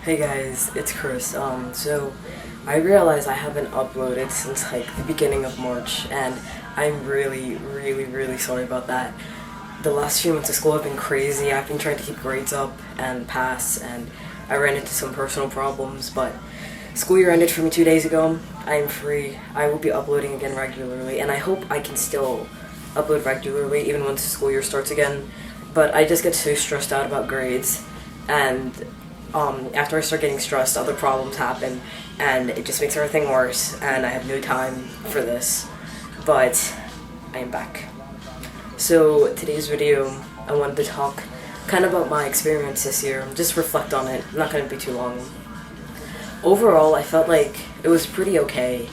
Hey guys, it's Chris. So I realized I haven't uploaded since like the beginning of March, and I'm really sorry about that. The last few months of school have been crazy. I've been trying to keep grades up and pass, and I ran into some personal problems, but school year ended for me 2 days ago. I'm free. I will be uploading again regularly, and I hope I can still upload regularly even once the school year starts again. But I just get so stressed out about grades, and after I start getting stressed, other problems happen, and it just makes everything worse, and I have no time for this. But I am back. So today's video, I wanted to talk kind of about my experience this year, just reflect on it. I'm not going to be too long. Overall, I felt like it was pretty okay.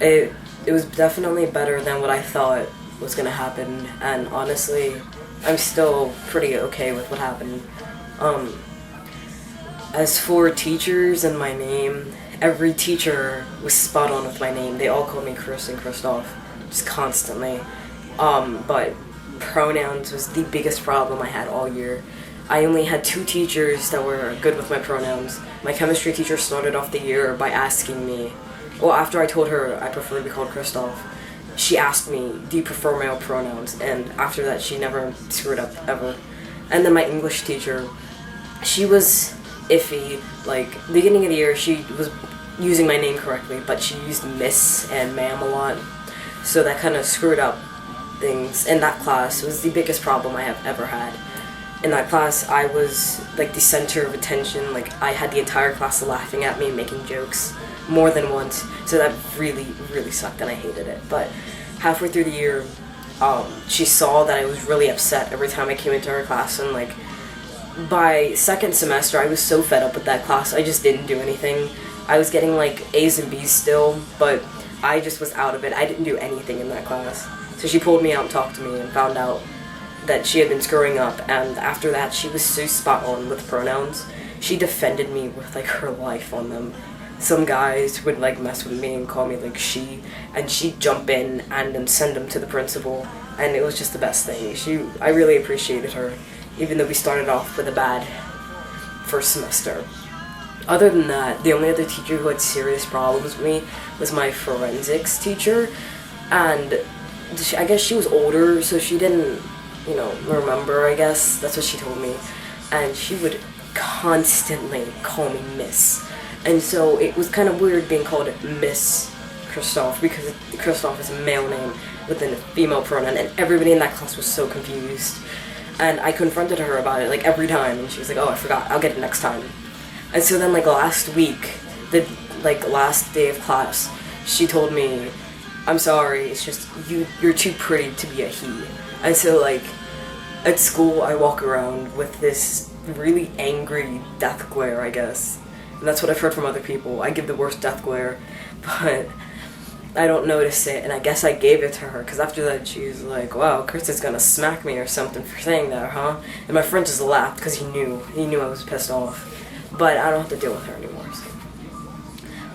It was definitely better than what I thought was going to happen, and honestly, I'm still pretty okay with what happened. As for teachers and my name, every teacher was spot on with my name. They all called me Chris and Christoph, just constantly. But pronouns was the biggest problem I had all year. I only had two teachers that were good with my pronouns. My chemistry teacher started off the year by asking me, well, after I told her I prefer to be called Christoph, she asked me, do you prefer male pronouns? And after that, she never screwed up, ever. And then my English teacher, she was iffy. Like, beginning of the year, she was using my name correctly, but she used miss and ma'am a lot. So that kind of screwed up things. In that class, it was the biggest problem I have ever had. In that class, I was like the center of attention. Like, I had the entire class laughing at me, making jokes more than once. So that really sucked, and I hated it. But halfway through the year, she saw that I was really upset every time I came into her class, and like, by second semester, I was so fed up with that class, I just didn't do anything. I was getting like A's and B's still, but I just was out of it. I didn't do anything in that class. So she pulled me out and talked to me and found out that she had been screwing up, and after that, she was so spot on with pronouns. She defended me with like her life on them. Some guys would like mess with me and call me like she, and she'd jump in and then send them to the principal, and it was just the best thing. I really appreciated her, even though we started off with a bad first semester. Other than that, the only other teacher who had serious problems with me was my forensics teacher, and I guess she was older, so she didn't, remember, I guess. That's what she told me. And she would constantly call me Miss. And so it was kind of weird being called Miss Christoph, because Christoph is a male name within a female pronoun, and everybody in that class was so confused. And I confronted her about it, like, every time, and she was like, oh, I forgot, I'll get it next time. And so then, like, last week, the, last day of class, she told me, I'm sorry, it's just, you're too pretty to be a he. And so, like, at school, I walk around with this really angry death glare, I guess. And that's what I've heard from other people. I give the worst death glare, but I don't notice it, and I guess I gave it to her, because after that she was like, wow, Chris is gonna smack me or something for saying that, huh? And my friend just laughed, because he knew I was pissed off. But I don't have to deal with her anymore, so.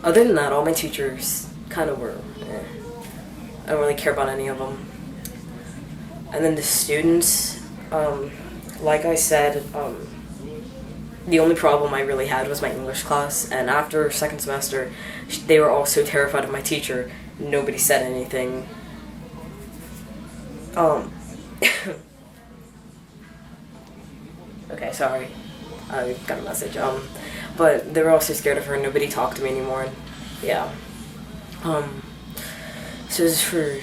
Other than that, all my teachers kind of were, I don't really care about any of them. And then the students, like I said, the only problem I really had was my English class, and after second semester, they were all so terrified of my teacher, nobody said anything. Okay, sorry, I got a message, but they were all so scared of her, and nobody talked to me anymore, and yeah. So as for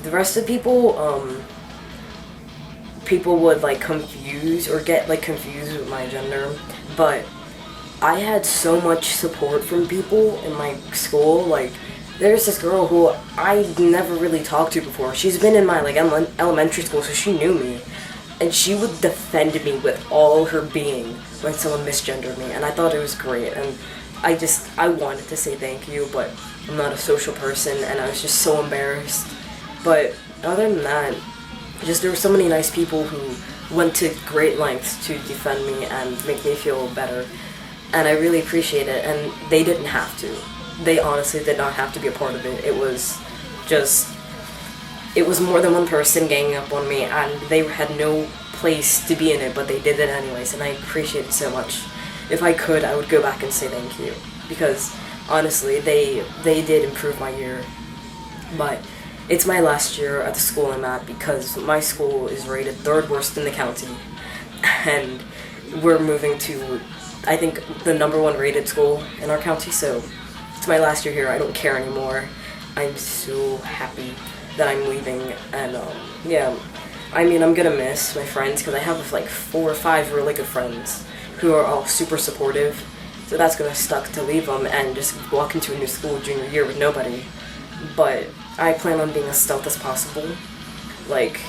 the rest of the people, people would like confuse or get like confused with my gender, but I had so much support from people in my school. Like, there's this girl who I never really talked to before. She's been in my like elementary school, so she knew me, and she would defend me with all her being when someone misgendered me, and I thought it was great. And I wanted to say thank you, but I'm not a social person, and I was just so embarrassed. But other than that, there were so many nice people who went to great lengths to defend me and make me feel better, and I really appreciate it. And they didn't have to. They honestly did not have to be a part of it. It was more than one person ganging up on me, and they had no place to be in it, but they did it anyways, and I appreciate it so much. if I could, I would go back and say thank you, because honestly, they did improve my year. But it's my last year at the school I'm at because my school is rated third worst in the county, and we're moving to, I think, the number one rated school in our county. So it's my last year here. I don't care anymore. I'm so happy that I'm leaving, and yeah, I mean, I'm gonna miss my friends because I have like 4 or 5 really good friends who are all super supportive. So that's gonna suck to leave them and just walk into a new school junior year with nobody. But I plan on being as stealth as possible. Like,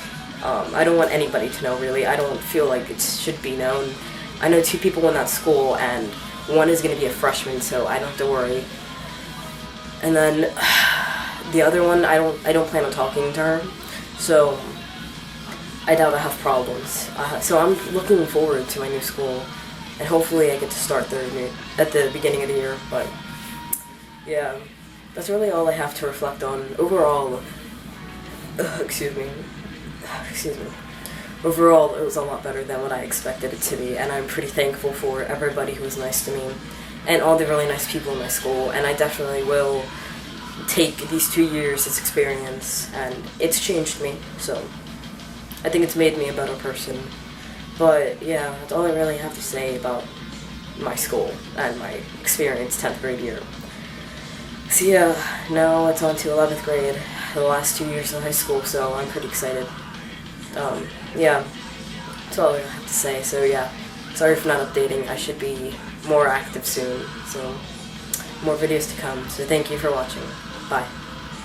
I don't want anybody to know, really. I don't feel like it should be known. I know 2 people in that school, and one is gonna be a freshman, so I don't have to worry. And then the other one, I don't plan on talking to her, so I doubt I have problems. So I'm looking forward to my new school, and hopefully I get to start there at the beginning of the year. But yeah, that's really all I have to reflect on. Overall, excuse me. Overall, it was a lot better than what I expected it to be, and I'm pretty thankful for everybody who was nice to me, and all the really nice people in my school, and I definitely will take these 2 years as experience, and it's changed me, so I think it's made me a better person. But yeah, that's all I really have to say about my school and my experience 10th grade year. So yeah, now it's on to 11th grade, the last 2 years of high school, so I'm pretty excited. Yeah, that's all I have to say. So yeah, sorry for not updating. I should be more active soon, so more videos to come. So thank you for watching. Bye.